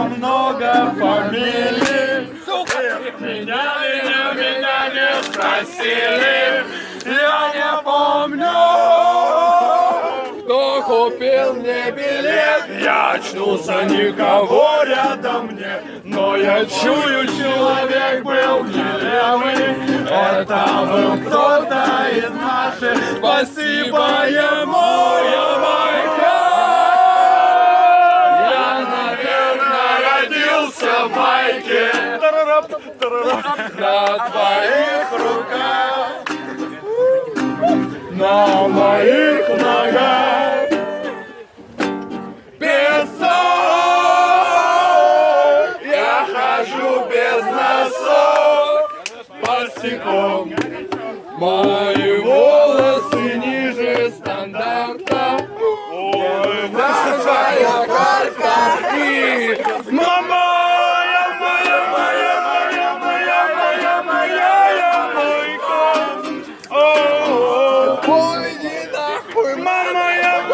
много фамилий. Меня не спросили. Я не помню, кто купил мне билет. Я очнулся, никого рядом нет, но я чую, человек был не левый. Это был кто-то из наших. Спасибо ему, Ямайка. Я, наверное, родился в майке. На твоих руках, на моих ногах песок. Я хожу без носок босиком. Мои волосы ниже стандарта. Ой, большая карта. И мама, ой, иди нахуй, мама, я